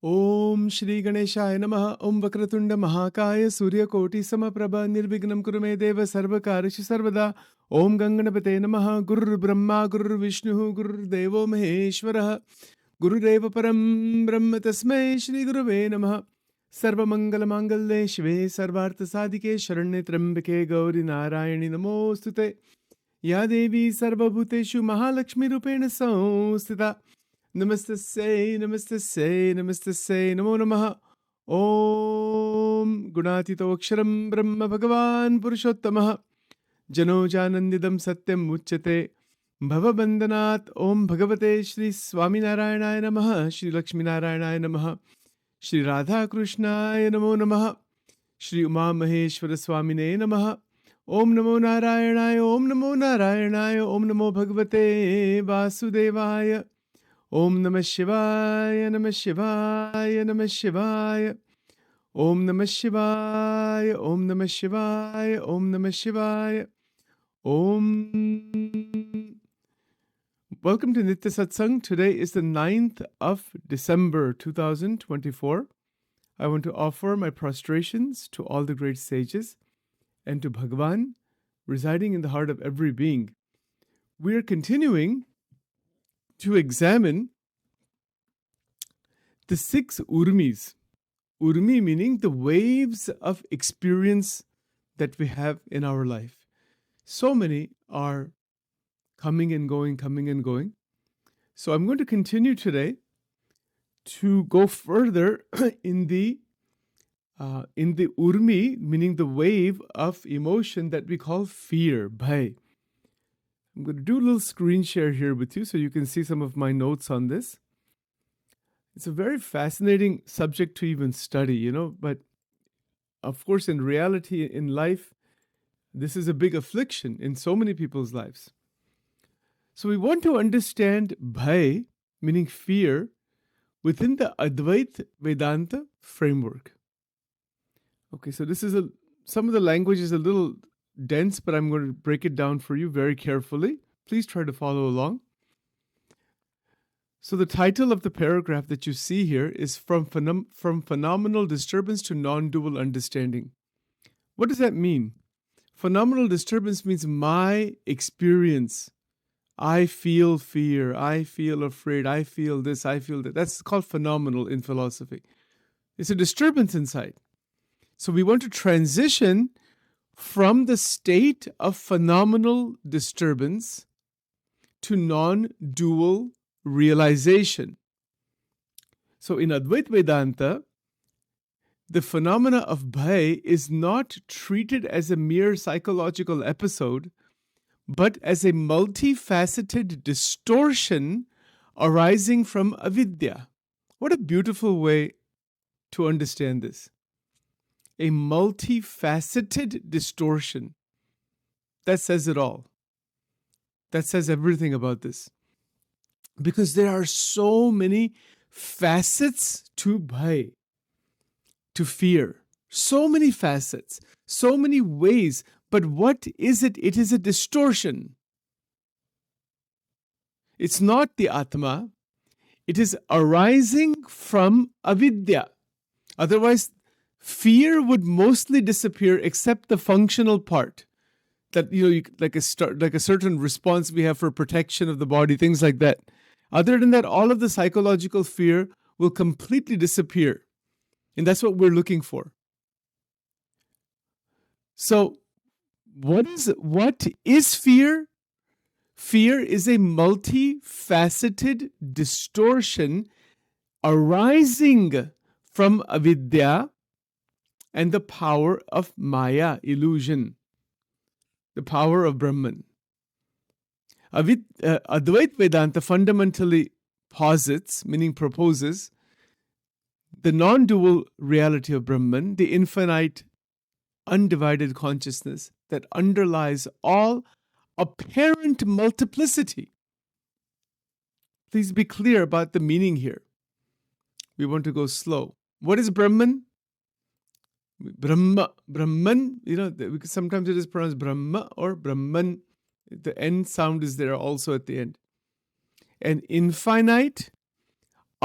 Om Shri Ganeshaya Namaha Om Vakratunda Mahakaya Surya Koti Samaprabha Nirvignam Kurume Deva Sarvakarishi Sarvada Om Ganganapate Namaha Guru Brahma Guru Vishnu Guru Devo Maheshwaraha Guru Deva Param Brahma Tasmai Shri Guruve Namaha Sarva Mangala Mangalle Shive Sarvartha Sadike Sharanye Trambake Gauri Narayani Namostute Ya Devi Sarva Bhuteshu Mahalakshmi Rupena Samstita Namaste Say, Namaste Say, Namaste Say, Namo Namaha Om Gunatito Aksharam Brahma Bhagavan Purushottamaha Jano Janandidam Satyam Uchate Bhava Bandhanat Om Bhagavate Shri Swaminarayanaya Namaha Shri Lakshmi Narayanaya Namaha Shri Radha Krishnaya Namo Namaha Shri Uma Maheshwara Swamine Namaha Om Namo Narayanaya Om Namo Narayanaya Om Namo Bhagavate Vasudevaya Om Namah Shivaya, Namah Shivaya, Namah Shivaya. Om Namah Shivaya, Om Namah Shivaya, Om Namah Shivaya. Om. Welcome to Nitya Satsang. Today is the 9th of December 2024. I want to offer my prostrations to all the great sages and to Bhagavan residing in the heart of every being. We are continuing to examine the 6 Urmis. Urmi meaning the waves of experience that we have in our life. So many are coming and going, coming and going. So I'm going to continue today to go further in the Urmi, meaning the wave of emotion that we call fear, Bhaya. I'm going to do a little screen share here with you so you can see some of my notes on this. It's a very fascinating subject to even study, but of course, in reality, in life, this is a big affliction in so many people's lives. So we want to understand Bhaya, meaning fear, within the Advaita Vedanta framework. Okay, so this is some of the language is a little dense, but I'm going to break it down for you very carefully. Please try to follow along. So the title of the paragraph that you see here is From Phenomenal Disturbance to Non-Dual Understanding. What does that mean? Phenomenal disturbance means my experience. I feel fear. I feel afraid. I feel this. I feel that. That's called phenomenal in philosophy. It's a disturbance inside. So we want to transition from the state of phenomenal disturbance to non-dual realization. So in Advaita Vedanta, the phenomena of Bhaya is not treated as a mere psychological episode, but as a multifaceted distortion arising from avidya. What a beautiful way to understand this. A multifaceted distortion. That says it all. That says everything about this. Because there are so many facets to Bhaya, to fear. So many facets, so many ways. But what is it? It is a distortion. It's not the Atma. It is arising from avidya. Otherwise, fear would mostly disappear except the functional part. That, like a certain response we have for protection of the body, things like that. Other than that, all of the psychological fear will completely disappear. And that's what we're looking for. So, what is fear? Fear is a multifaceted distortion arising from avidya and the power of Maya, illusion, the power of Brahman. Advaita Vedanta fundamentally posits, meaning proposes, the non-dual reality of Brahman, the infinite, undivided consciousness that underlies all apparent multiplicity. Please be clear about the meaning here. We want to go slow. What is Brahman? Brahman, sometimes it is pronounced Brahma or Brahman. The end sound is there also at the end. An infinite,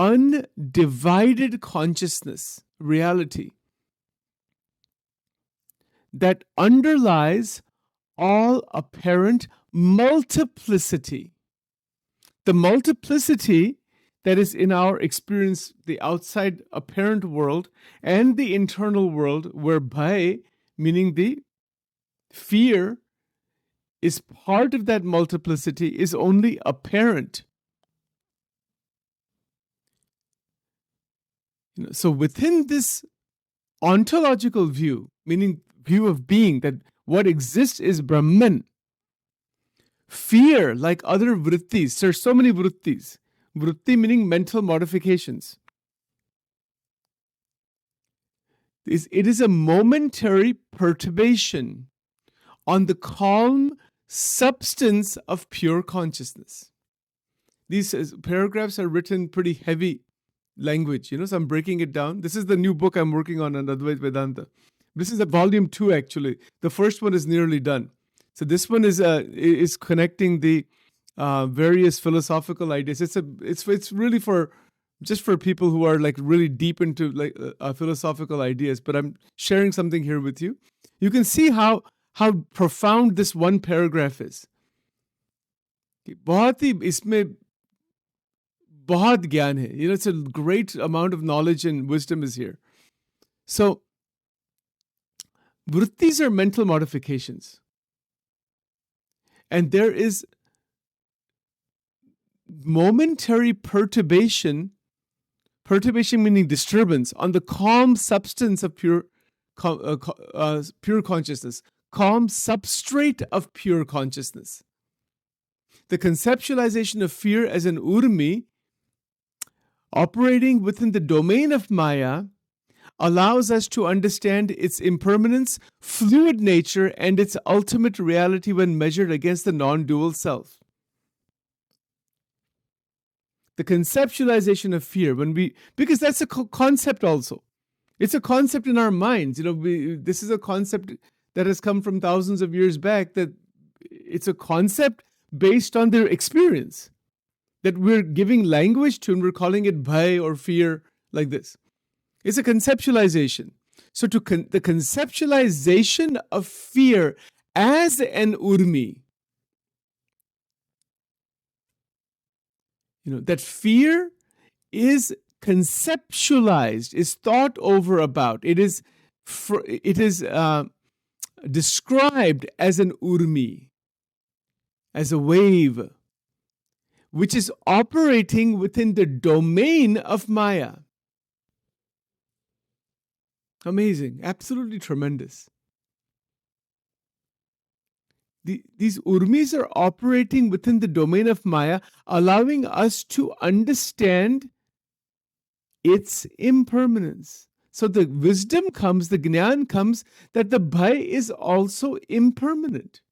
undivided consciousness, reality, that underlies all apparent multiplicity. The multiplicity that is in our experience, the outside apparent world and the internal world, where Bhaya, meaning the fear, is part of that multiplicity, is only apparent. So within this ontological view, meaning view of being, that what exists is Brahman, fear, like other vrittis, there's so many vrittis. Vritti meaning mental modifications. It is a momentary perturbation on the calm substance of pure consciousness. These paragraphs are written pretty heavy language, so I'm breaking it down. This is the new book I'm working on Advaita Vedanta. This is a volume 2, actually. The first one is nearly done. So this one is connecting the various philosophical ideas. It's really for people who are like really deep into like philosophical ideas. But I'm sharing something here with you. You can see how profound this one paragraph is. बहुत ही इसमें बहुत ज्ञान है. It's a great amount of knowledge and wisdom is here. So, vrittis are mental modifications. And there is momentary perturbation meaning disturbance, on the calm substance of pure consciousness, calm substrate of pure consciousness. The conceptualization of fear as an Urmi operating within the domain of Maya allows us to understand its impermanence, fluid nature, and its ultimate reality when measured against the non-dual self. The conceptualization of fear, because that's a concept also. It's a concept in our minds. This is a concept that has come from thousands of years back, that it's a concept based on their experience that we're giving language to, and we're calling it bhaya or fear, like this. It's a conceptualization. So the conceptualization of fear as an Urmi, that fear is conceptualized, is thought over about. It is described as an Urmi, as a wave, which is operating within the domain of Maya. Amazing, absolutely tremendous. These Urmis are operating within the domain of Maya, allowing us to understand its impermanence. So the wisdom comes, the Jnana comes, that the Bhaya is also impermanent.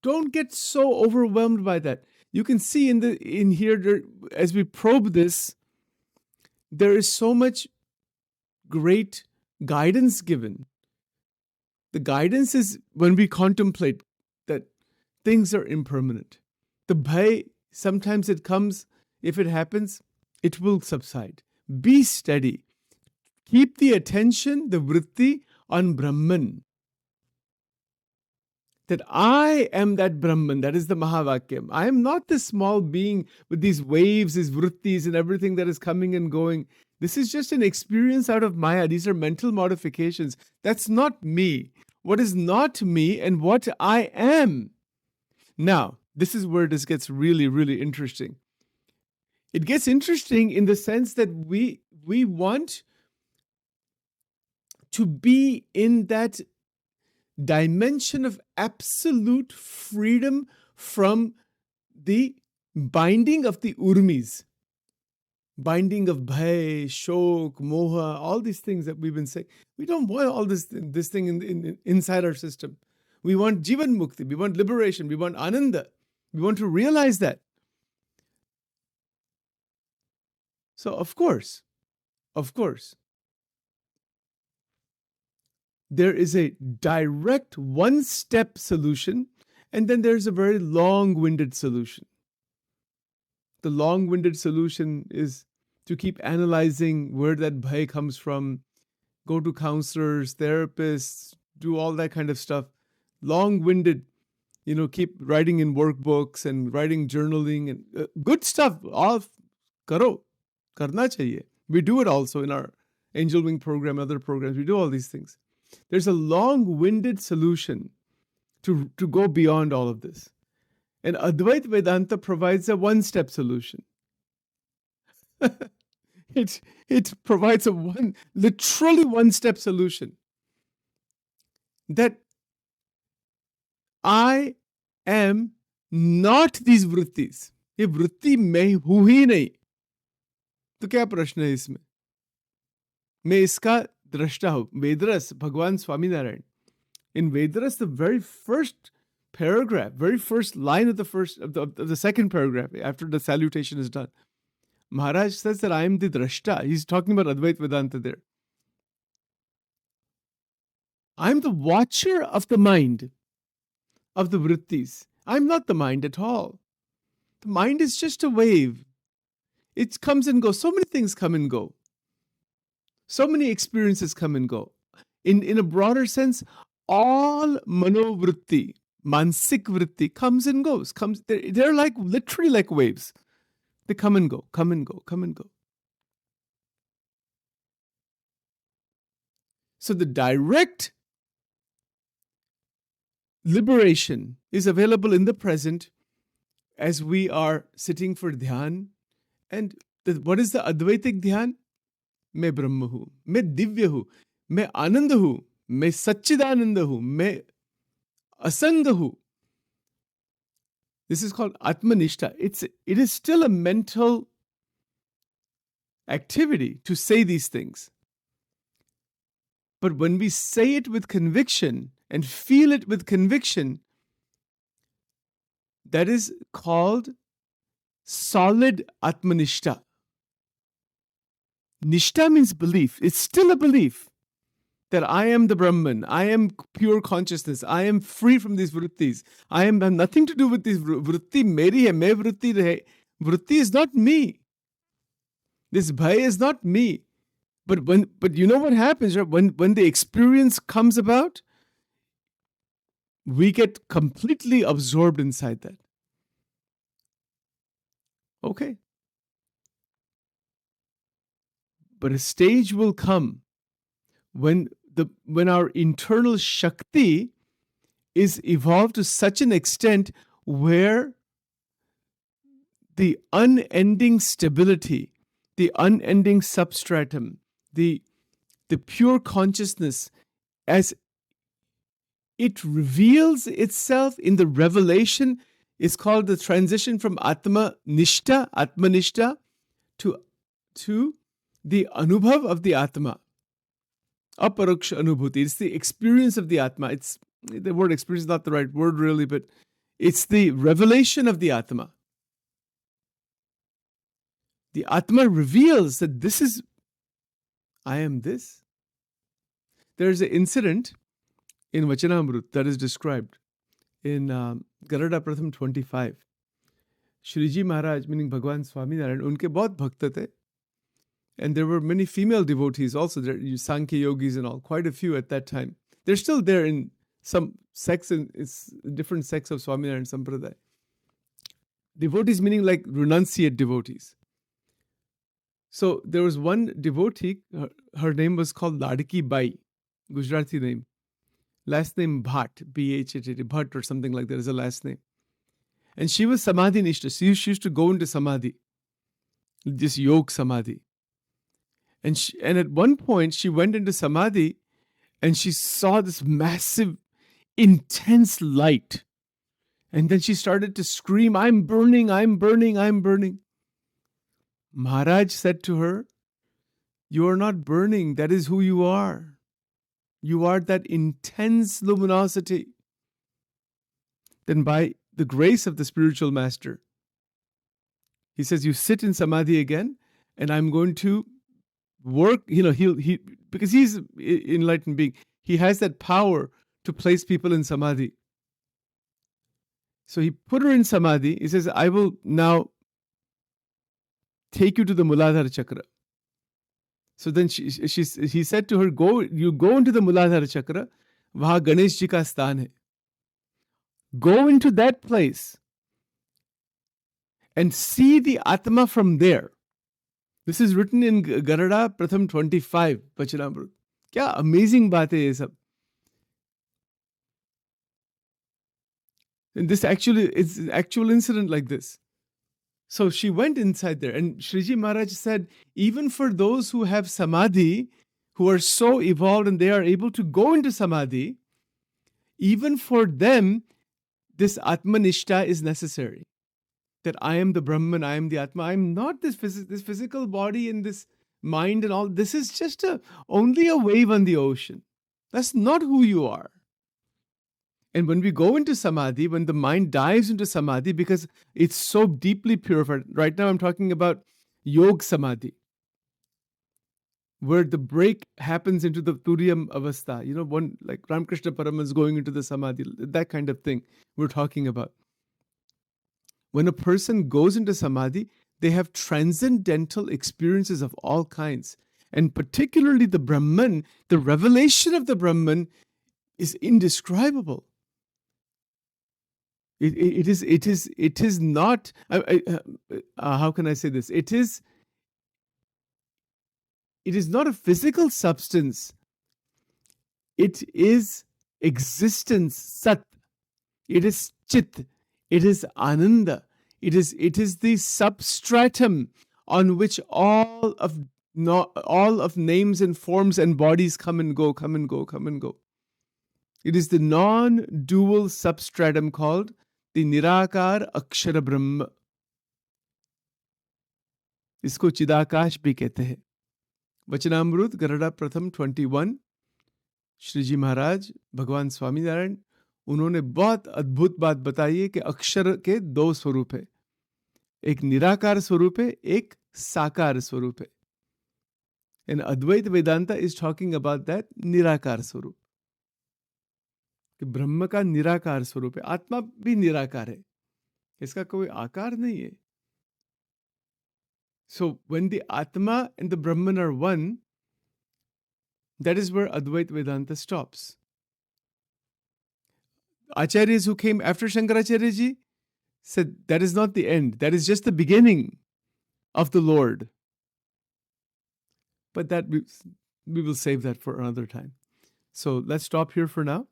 Don't get so overwhelmed by that. You can see in here, as we probe this, there is so much great guidance given. The guidance is when we contemplate that things are impermanent. The Bhaya, sometimes it comes, if it happens, it will subside. Be steady. Keep the attention, the vritti, on Brahman. That I am that Brahman, that is the Mahavakyam. I am not this small being with these waves, these vrittis, and everything that is coming and going. This is just an experience out of Maya. These are mental modifications. That's not me. What is not me and what I am. Now, this is where this gets really, really interesting. It gets interesting in the sense that we want to be in that dimension of absolute freedom from the binding of the Urmis. Binding of Bhaya, Shok, Moha, all these things that we've been saying. We don't want all this thing inside our system. We want Jivan Mukti, we want liberation, we want Ananda. We want to realize that. So, of course, there is a direct one-step solution, and then there's a very long-winded solution. the long-winded solution is to keep analyzing where that bhaya comes from, go to counselors, therapists, do all that kind of stuff. Long-winded, keep writing in workbooks and writing journaling and good stuff. All karo, karna chahiye. We do it also in our Angel Wing program, other programs. We do all these things. There's a long-winded solution to go beyond all of this. And Advaita Vedanta provides a one-step solution. It provides literally one-step solution. That I am not these vrittis. ये वृत्ति मैं हूं ही नहीं. तो क्या प्रश्न है इसमें? मैं इसका दृष्टा हूं. वेदरस, भगवान Swaminarayan. In Vedas, the very first paragraph, very first line of the second paragraph, after the salutation is done, Maharaj says that I am the drashta. He's talking about Advaita Vedanta there. I'm the watcher of the mind, of the vrittis. I'm not the mind at all. The mind is just a wave. It comes and goes. So many things come and go. So many experiences come and go. In a broader sense, all manovritti, mansik vritti, comes and goes. They're like literally like waves. They come and go, come and go, come and go. So the direct liberation is available in the present as we are sitting for dhyan. And what is the Advaitic dhyan? मैं ब्रह्म हूं, मैं दिव्य हूं, मैं आनंद हूं, मैं सच्चिदानंद हूं, मैं असंग हूं. This is called Atmanishta. It is still a mental activity to say these things. But when we say it with conviction and feel it with conviction, that is called solid Atmanishta. Nishta means belief. It's still a belief that I am the Brahman, I am pure consciousness, I am free from these vrittis. I have nothing to do with these vritti. Meri hai, main vritti rahe. Vritti is not me. This bhaya is not me. But you know what happens, right? When the experience comes about, we get completely absorbed inside that. Okay. But a stage will come when our internal Shakti is evolved to such an extent where the unending stability, the unending substratum, the pure consciousness, as it reveals itself in the revelation, is called the transition from Atmanishta, to the Anubhav of the Atma. Aparoksha Anubhuti. It's the experience of the Atma. The word experience is not the right word really, but it's the revelation of the Atma. The Atma reveals that I am this. There's an incident in Vachanamrut that is described in Garada Pratham 25. Shriji Maharaj, meaning Bhagwan Swaminarayan, unke bahut bhakta the. And there were many female devotees also, there, Sankhya yogis and all, quite a few at that time. They're still there in some sects, it's different sects of Swaminarayan Sampradaya. Devotees meaning like renunciate devotees. So there was one devotee, her name was called Ladiki Bai, Gujarati name. Last name Bhatt, B-H-A-T-T, Bhatt or something like that is a last name. And she was Samadhi Nishta. She used to go into Samadhi, this Yog Samadhi. And at one point, she went into Samadhi and she saw this massive, intense light. And then she started to scream, I'm burning, I'm burning, I'm burning. Maharaj said to her, you are not burning, that is who you are. You are that intense luminosity. Then by the grace of the spiritual master, he says, you sit in Samadhi again, and I'm going to work, he because he's an enlightened being, he has that power to place people in Samadhi. So he put her in Samadhi. He says, I will now take you to the Muladhara Chakra. So then he said to her, you go into the Muladhara Chakra, waha Ganesh ji ka sthan hai. Go into that place and see the Atma from there. This is written in Garada Pratham 25, Vachanamrut. Kya amazing baat hai ye sab. And this actually is an actual incident like this. So she went inside there, and Shriji Maharaj said, even for those who have samadhi, who are so evolved and they are able to go into samadhi, even for them, this Atmanishta is necessary. That I am the Brahman, I am the Atma, I am not this physical body and this mind and all. This is just only a wave on the ocean. That's not who you are. And when we go into samadhi, when the mind dives into samadhi, because it's so deeply purified, right now I'm talking about yog samadhi, where the break happens into the turiyam avastha, one like Ramakrishna Paramahansa going into the samadhi, that kind of thing we're talking about. When a person goes into samadhi, they have transcendental experiences of all kinds. And particularly the Brahman, the revelation of the Brahman is indescribable. It is not, how can I say this? It is not a physical substance. It is existence, sat. It is chit. It is ananda. It is the substratum on which all of names and forms and bodies come and go, come and go, come and go. It is the non-dual substratum called the Nirakar Akshara Brahma. इसको चिदाकाश भी कहते हैं. वचनामृत गरुड़ा प्रथम 21, श्रीजी महाराज भगवान स्वामीनारायण, उन्होंने बहुत अद्भुत बात बताई है कि अक्षर के दो स्वरूप है. एक निराकार स्वरूप है, एक साकार स्वरूप है. And Advaita Vedanta is talking about that निराकार स्वरूप. कि ब्रह्म का निराकार स्वरूप है. आत्मा भी निराकार है, इसका कोई आकार नहीं है. So when the Atma and the Brahman are one, that is where Advaita Vedanta stops. Acharyas who came after Shankaracharya ji said that is not the end. That is just the beginning of the Lord. But that we will save that for another time. So let's stop here for now.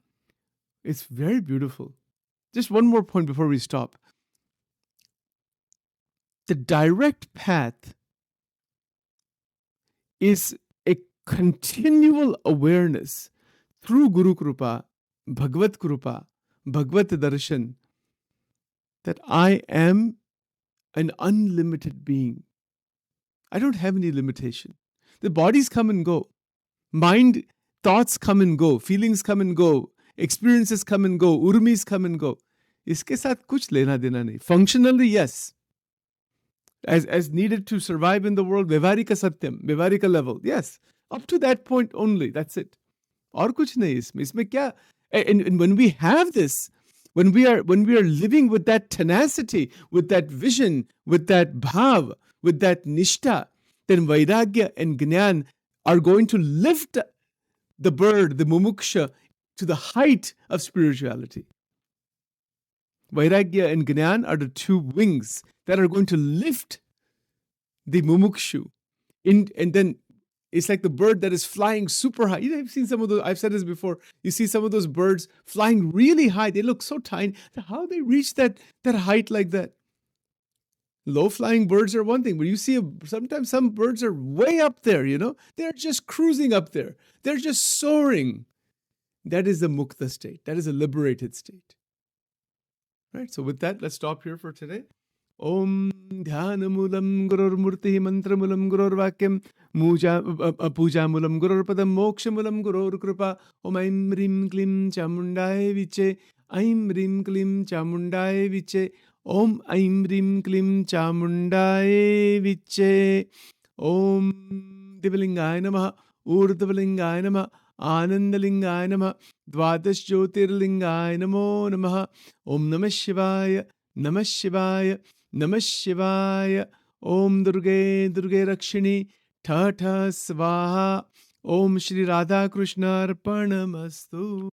It's very beautiful. Just one more point before we stop. The direct path is a continual awareness through Guru Krupa, Bhagavad Krupa, Bhagavad Darshan, that I am an unlimited being. I don't have any limitation. The bodies come and go. Mind, thoughts come and go. Feelings come and go. Experiences come and go. Urmis come and go. इसके साथ कुछ लेना देना नहीं. Functionally, yes. As needed to survive in the world, Vyavaharika Satyam, Vyavaharika level, yes. Up to that point only, that's it. और कुछ नहीं इसमें. इसमें क्या? And when we have this, when we are living with that tenacity, with that vision, with that bhav, with that nishta, then vairagya and jnana are going to lift the bird, the mumuksha, to the height of spirituality. Vairagya and jnana are the two wings that are going to lift the mumukshu. And then it's like the bird that is flying super high. I've seen some of those, I've said this before. You see some of those birds flying really high. They look so tiny. How they reach that height like that? Low-flying birds are one thing, but you see sometimes some birds are way up there, They're just cruising up there. They're just soaring. That is the mukta state. That is a liberated state. Right? So with that, let's stop here for today. Om Dhyanamulam Gurur Murti Mantramulam Gurur Vakyam Pujamulam Gurur Padam Mokshamulam Gurur Kripa Om Aim Rim Klim Chamundai Viche Aim Rim Klim Chamundai Viche Om Aim Rim Klim Chamundai Viche Om Divalingaya Namaha Urdhavalingaya Namaha Anandalingaya Namaha Dvadash Jyotirlingaya Namo Namaha Om Namah Shivaya Namah Shivaya Namah Shivaya Om Durge Durge Rakshini Tha Tha Swaha. Om Shri Radha Krishna Arpanamastu.